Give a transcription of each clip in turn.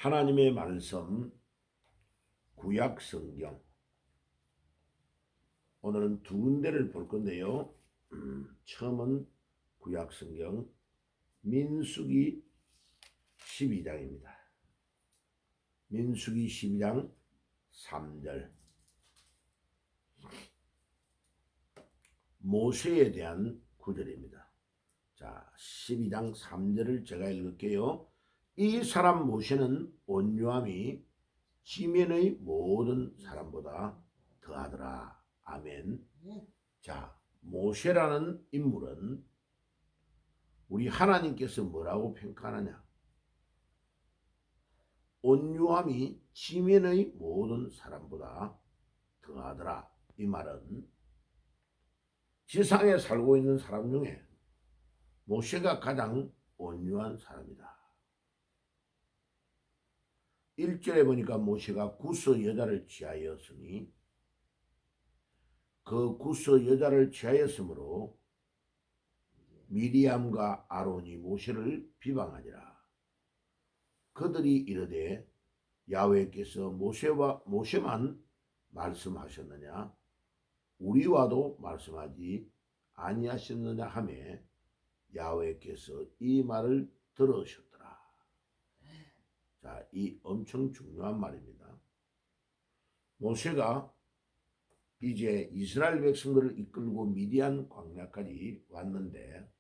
하나님의 말씀 구약 성경 오늘은 두 군데를 볼 건데요. 처음은 구약 성경 민수기 12장입니다. 민수기 12장 3절 모세에 대한 구절입니다. 자, 12장 3절을 제가 읽을게요. 이 사람 모세는 온유함이 지면의 모든 사람보다 더하더라. 아멘. 자, 모세라는 인물은 우리 하나님께서 뭐라고 평가하느냐? 온유함이 지면의 모든 사람보다 더하더라. 이 말은 지상에 살고 있는 사람 중에 모세가 가장 온유한 사람이다. 1절에 보니까 모세가 구스 여자를 취하였으니 그 구스 여자를 취하였으므로 미리암과 아론이 모세를 비방하니라. 그들이 이르되 야훼께서 모세만 말씀하셨느냐? 우리와도 말씀하지 아니하셨느냐 하며 야훼께서 이 말을 들으셨더라. 자, 이 엄청 중요한 말입니다. 모세가 이제 이스라엘 백성들을 이끌고 미디안 광야까지 왔는데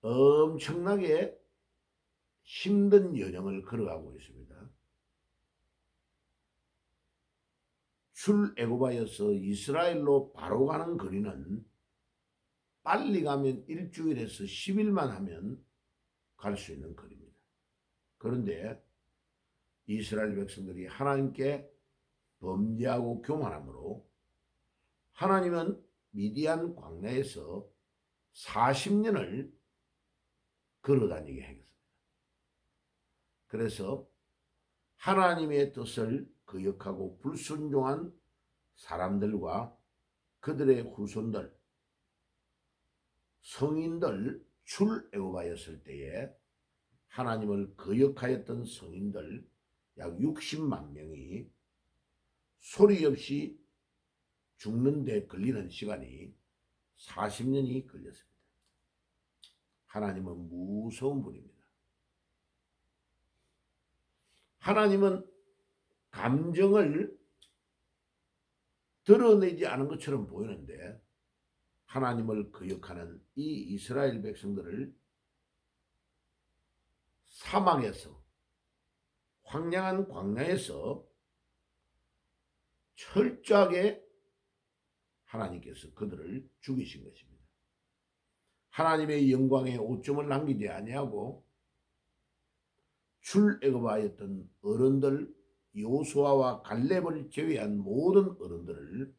엄청나게 힘든 여정을 걸어가고 있습니다. 출애굽하여서 이스라엘로 바로 가는 거리는 빨리 가면 일주일에서 10일만 하면 갈 수 있는 거리입니다. 그런데 이스라엘 백성들이 하나님께 범죄하고 교만함으로 하나님은 미디안 광야에서 40년을 걸어다니게 하겠습니다. 그래서 하나님의 뜻을 거역하고 불순종한 사람들과 그들의 후손들, 성인들 출애굽하였을 때에 하나님을 거역하였던 성인들 약 60만 명이 소리 없이 죽는 데 걸리는 시간이 40년이 걸렸습니다. 하나님은 무서운 분입니다. 하나님은 감정을 드러내지 않은 것처럼 보이는데 하나님을 거역하는 이 이스라엘 백성들을 사막에서 황량한 광야에서 철저하게 하나님께서 그들을 죽이신 것입니다. 하나님의 영광에 오점을 남기지 아니하고 출애굽하였던 어른들 여호수아와 갈렙을 제외한 모든 어른들을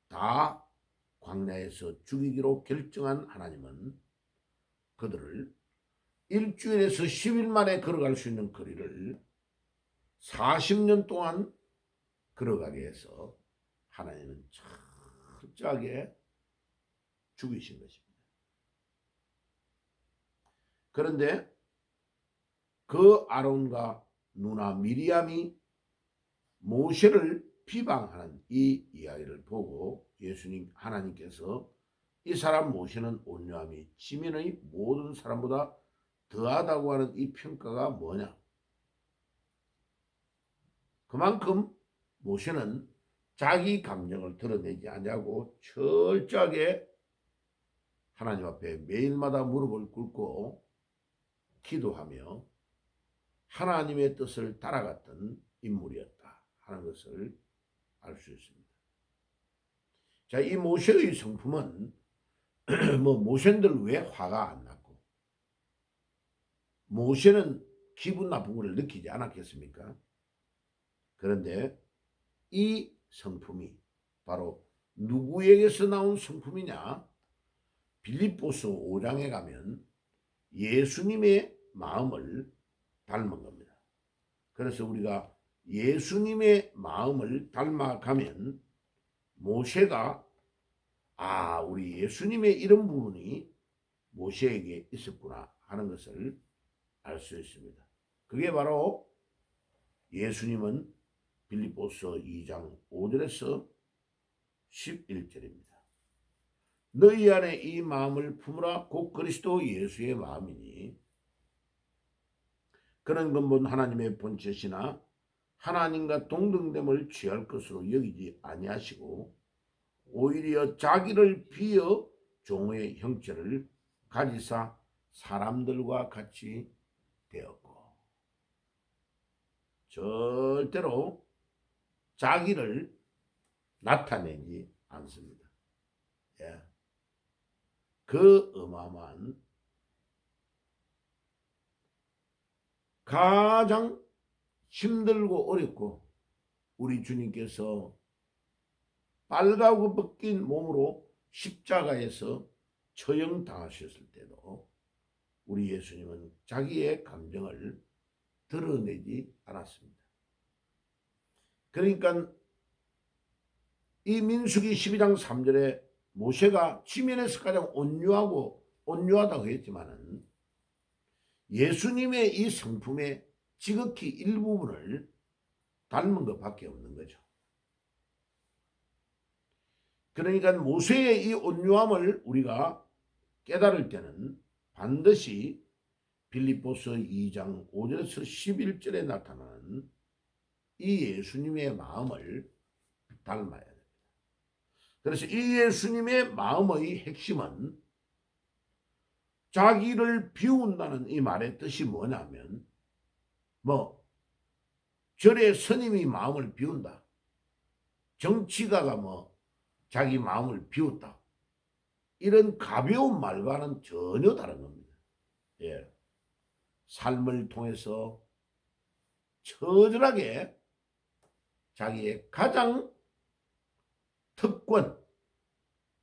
다 광야에서 죽이기로 결정한 하나님은 그들을 일주일에서 10일 만에 걸어갈 수 있는 거리를 40년 동안 걸어가게 해서 하나님은 철저하게 죽이신 것입니다. 그런데 그 아론과 누나 미리암이 모세를 비방하는 이 이야기를 보고 예수님 하나님께서 이 사람 모세는 온유함이 지면의 모든 사람보다 더하다고 하는 이 평가가 뭐냐? 그만큼 모세는 자기 감정을 드러내지 않냐고 철저하게 하나님 앞에 매일마다 무릎을 꿇고 기도하며 하나님의 뜻을 따라갔던 인물이었다 하는 것을 알 수 있습니다. 자, 이 모세의 성품은 모세들 왜 화가 안 났고 모세는 기분 나쁜 것을 느끼지 않았겠습니까? 그런데 이 성품이 바로 누구에게서 나온 성품이냐? 빌립보서 5장에 가면 예수님의 마음을 닮은 겁니다. 그래서 우리가 예수님의 마음을 닮아가면 모세가 우리 예수님의 이런 부분이 모세에게 있었구나 하는 것을 알 수 있습니다. 그게 바로 예수님은 빌립보서 2장 5절에서 11절입니다. 너희 안에 이 마음을 품으라 곧 그리스도 예수의 마음이니 그는 근본 하나님의 본체시나 하나님과 동등됨을 취할 것으로 여기지 아니하시고 오히려 자기를 비어 종의 형체를 가지사 사람들과 같이 되었고 절대로 자기를 나타내지 않습니다. 예. 그 어마어마한 가장 힘들고 어렵고 우리 주님께서 빨갛고 벗긴 몸으로 십자가에서 처형당하셨을 때도 우리 예수님은 자기의 감정을 드러내지 않았습니다. 그러니까 이 민수기 12장 3절에 모세가 지면에서 가장 온유하다고 했지만은 예수님의 이 성품의 지극히 일부분을 닮은 것밖에 없는 거죠. 그러니까 모세의 이 온유함을 우리가 깨달을 때는 반드시 빌립보서 2장 5절에서 11절에 나타나는 이 예수님의 마음을 닮아야 됩니다. 그래서 이 예수님의 마음의 핵심은 자기를 비운다는 이 말의 뜻이 뭐냐면 절의 스님이 마음을 비운다. 정치가가 자기 마음을 비웠다. 이런 가벼운 말과는 전혀 다른 겁니다. 예. 삶을 통해서 처절하게 자기의 가장 특권,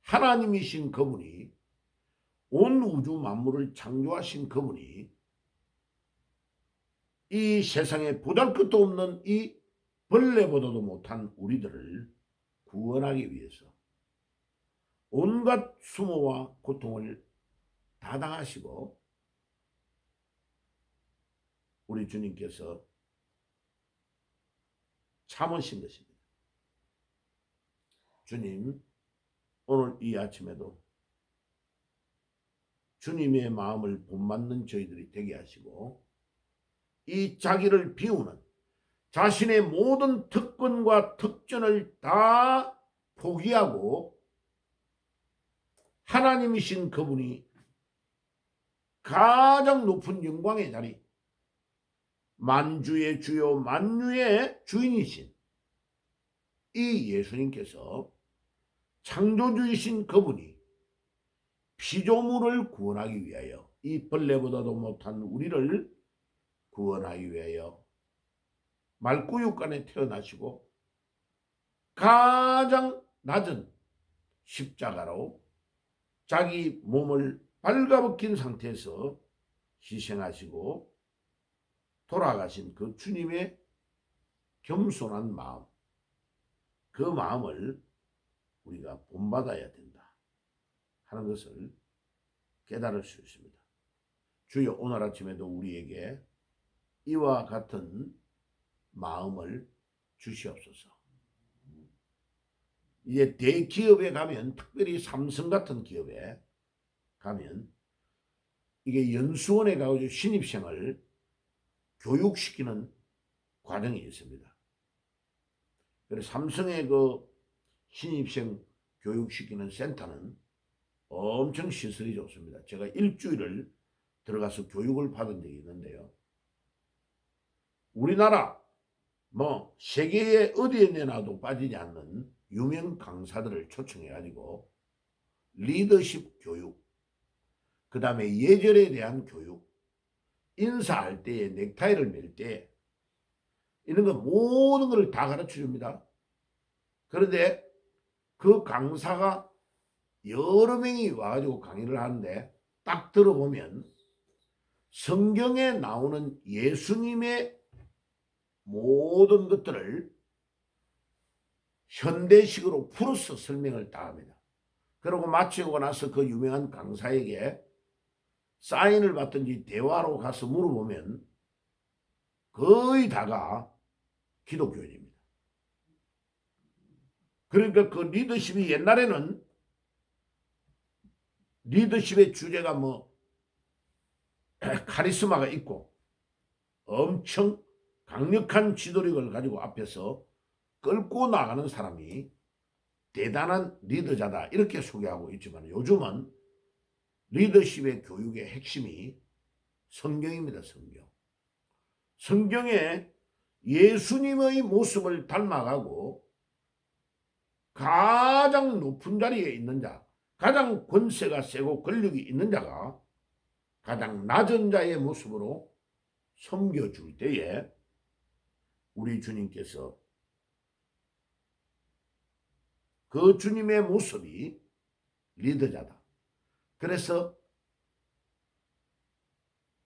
하나님이신 그분이 온 우주 만물을 창조하신 그분이 이 세상에 보잘것도 없는 이 벌레보다도 못한 우리들을 구원하기 위해서 온갖 수모와 고통을 다 당하시고 우리 주님께서 참으신 것입니다. 주님, 오늘 이 아침에도 주님의 마음을 본받는 저희들이 되게 하시고 이 자기를 비우는 자신의 모든 특권과 특전을 다 포기하고 하나님이신 그분이 가장 높은 영광의 자리, 만주의 주요 만유의 주인이신 이 예수님께서 창조주이신 그분이 피조물을 구원하기 위하여 이 벌레보다도 못한 우리를 구원하기 위하여 말구육간에 태어나시고 가장 낮은 십자가로 자기 몸을 발가벗긴 상태에서 희생하시고 돌아가신 그 주님의 겸손한 마음, 그 마음을 우리가 본받아야 된다 하는 것을 깨달을 수 있습니다. 주여, 오늘 아침에도 우리에게 이와 같은 마음을 주시옵소서. 이제 대기업에 가면, 특별히 삼성 같은 기업에 가면 이게 연수원에 가서 신입생을 교육시키는 과정이 있습니다. 그래서 삼성의 그 신입생 교육시키는 센터는 엄청 시설이 좋습니다. 제가 일주일을 들어가서 교육을 받은 적이 있는데요. 우리나라 세계에 어디에 내놔도 빠지지 않는 유명 강사들을 초청해가지고 리더십 교육, 그 다음에 예절에 대한 교육, 인사할 때에 넥타이를 맬 때 이런 거 모든 걸 다 가르쳐 줍니다. 그런데 그 강사가 여러 명이 와가지고 강의를 하는데 딱 들어보면 성경에 나오는 예수님의 모든 것들을 현대식으로 풀어서 설명을 다 합니다. 그러고 마치고 나서 그 유명한 강사에게 사인을 받든지 대화로 가서 물어보면 거의 다가 기독교인입니다. 그러니까 그 리더십이 옛날에는 리더십의 주제가 뭐 카리스마가 있고 엄청 강력한 지도력을 가지고 앞에서 끌고 나가는 사람이 대단한 리더자다 이렇게 소개하고 있지만 요즘은 리더십의 교육의 핵심이 성경입니다. 성경. 성경에 예수님의 모습을 닮아가고 가장 높은 자리에 있는 자, 가장 권세가 세고 권력이 있는 자가 가장 낮은 자의 모습으로 섬겨줄 때에 우리 주님께서 그 주님의 모습이 리더자다. 그래서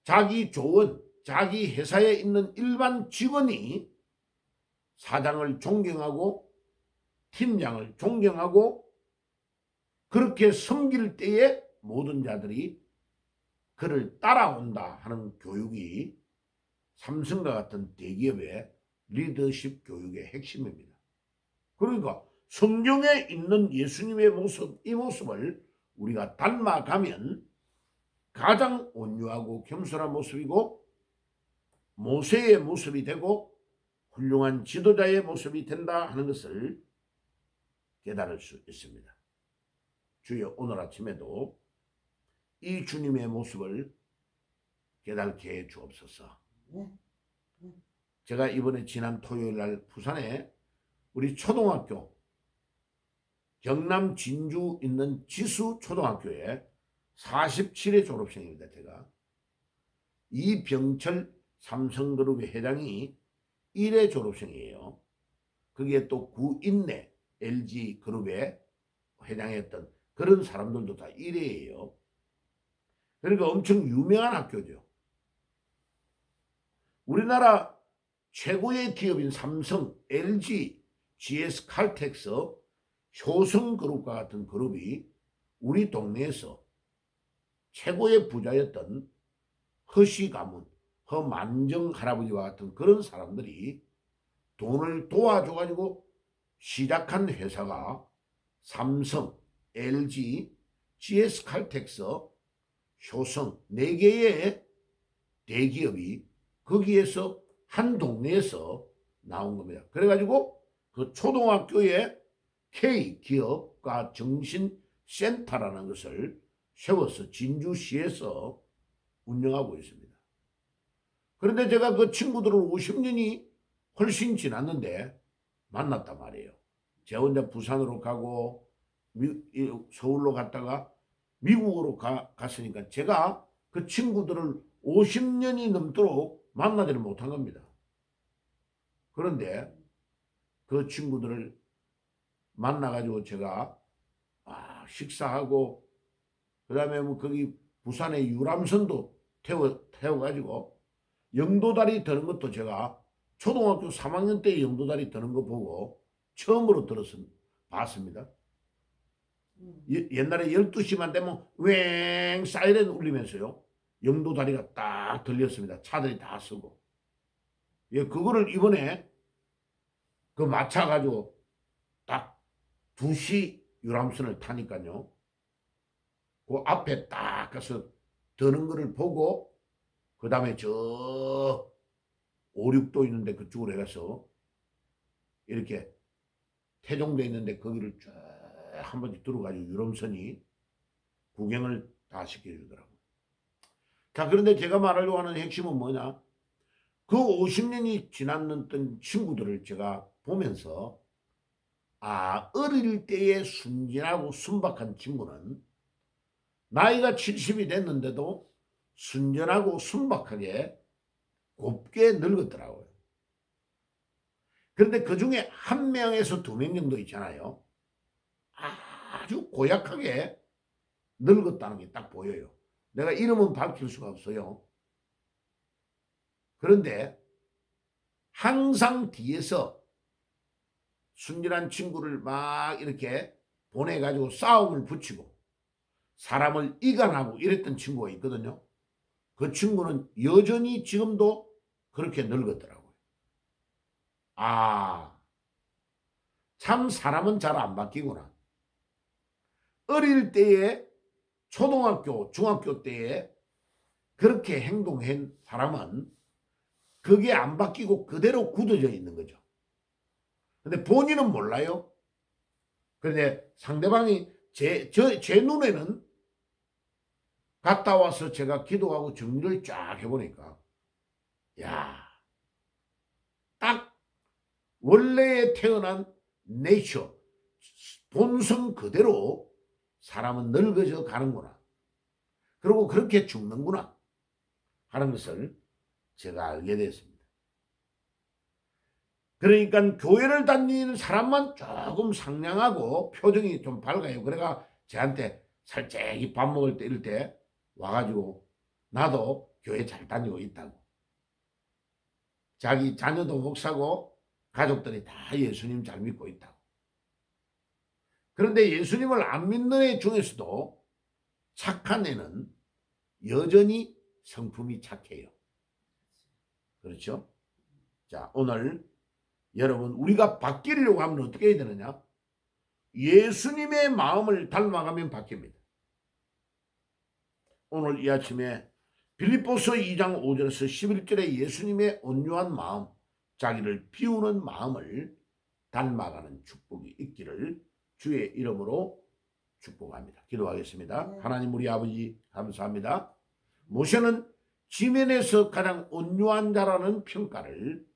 자기 조원, 자기 회사에 있는 일반 직원이 사장을 존경하고 팀장을 존경하고 그렇게 섬길 때에 모든 자들이 그를 따라온다 하는 교육이 삼성과 같은 대기업의 리더십 교육의 핵심입니다. 그러니까 성경에 있는 예수님의 모습, 이 모습을 우리가 닮아가면 가장 온유하고 겸손한 모습이고 모세의 모습이 되고 훌륭한 지도자의 모습이 된다 하는 것을 깨달을 수 있습니다. 주여 오늘 아침에도 이 주님의 모습을 깨닫게 해 주옵소서. 제가 이번에 지난 토요일 날 부산에 우리 초등학교 경남 진주 있는 지수 초등학교에 47회 졸업생입니다. 제가 이병철 삼성그룹의 회장이 1회 졸업생이에요. 거기에 또 구인내 LG그룹의 회장이었던 그런 사람들도 다 1회예요. 그러니까 엄청 유명한 학교죠. 우리나라 최고의 기업인 삼성, LG, GS 칼텍스, 효성그룹과 같은 그룹이 우리 동네에서 최고의 부자였던 허씨 가문, 허만정 할아버지와 같은 그런 사람들이 돈을 도와줘가지고 시작한 회사가 삼성, LG, GS 칼텍스, 효성 4개의 대기업이 거기에서 한 동네에서 나온 겁니다. 그래가지고 그 초등학교에 K기업과 정신센터라는 것을 세워서 진주시에서 운영하고 있습니다. 그런데 제가 그 친구들을 50년이 훨씬 지났는데 만났단 말이에요. 제가 혼자 부산으로 가고 서울로 갔다가 미국으로 갔으니까 제가 그 친구들을 50년이 넘도록 만나지를 못한 겁니다. 그런데 그 친구들을 만나가지고 제가 식사하고 그 다음에 뭐 거기 부산에 유람선도 태워가지고 영도다리 드는 것도 제가 초등학교 3학년 때 영도다리 드는 거 보고 처음으로 봤습니다. 옛날에 12시만 되면 웽 사이렌 울리면서요. 영도다리가 딱 들렸습니다. 차들이 다 쓰고. 예, 그거를 이번에 그 맞춰가지고 딱 2시 유람선을 타니까요. 그 앞에 딱 가서 드는 거를 보고 그 다음에 저 5, 6도 있는데 그쪽으로 해가서 이렇게 태종돼 있는데 거기를 쭉 한 번씩 들어가지고 유람선이 구경을 다 시켜주더라고요. 자, 그런데 제가 말하려고 하는 핵심은 뭐냐? 그 50년이 지났던 친구들을 제가 보면서 어릴 때에 순진하고 순박한 친구는 나이가 70이 됐는데도 순전하고 순박하게 곱게 늙었더라고요. 그런데 그 중에 한 명에서 2명 정도 있잖아요. 아주 고약하게 늙었다는 게 딱 보여요. 내가 이름은 밝힐 수가 없어요. 그런데 항상 뒤에서 순진한 친구를 막 이렇게 보내가지고 싸움을 붙이고 사람을 이간하고 이랬던 친구가 있거든요. 그 친구는 여전히 지금도 그렇게 늙었더라고요. 아, 참 사람은 잘 안 바뀌구나. 어릴 때에 초등학교, 중학교 때에 그렇게 행동한 사람은 그게 안 바뀌고 그대로 굳어져 있는 거죠. 근데 본인은 몰라요. 그런데 상대방이 제 눈에는 갔다 와서 제가 기도하고 정리를 쫙 해보니까, 야, 딱 원래에 태어난 네이처, 본성 그대로 사람은 늙어져 가는구나. 그리고 그렇게 죽는구나 하는 것을 제가 알게 됐습니다. 그러니까 교회를 다니는 사람만 조금 상냥하고 표정이 좀 밝아요. 그래가 저한테 살짝이 밥 먹을 때 이럴 때 와가지고 나도 교회 잘 다니고 있다고. 자기 자녀도 목사고 가족들이 다 예수님 잘 믿고 있다고. 그런데 예수님을 안 믿는 애 중에서도 착한 애는 여전히 성품이 착해요. 그렇죠? 자, 오늘 여러분 우리가 바뀌려고 하면 어떻게 해야 되느냐? 예수님의 마음을 닮아가면 바뀝니다. 오늘 이 아침에 빌립보서 2장 5절에서 11절에 예수님의 온유한 마음, 자기를 비우는 마음을 닮아가는 축복이 있기를 주의 이름으로 축복합니다. 기도하겠습니다. 네. 하나님 우리 아버지 감사합니다. 모세는 지면에서 가장 온유한 자라는 평가를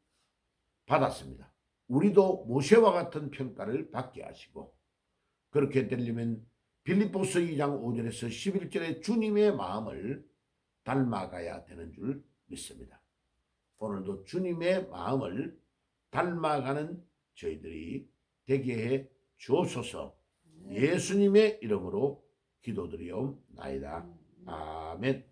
받았습니다. 우리도 모세와 같은 평가를 받게 하시고 그렇게 되려면 빌립보서 2장 5절에서 11절에 주님의 마음을 닮아가야 되는 줄 믿습니다. 오늘도 주님의 마음을 닮아가는 저희들이 되게 해 주옵소서. 예수님의 이름으로 기도드리옵나이다. 아멘.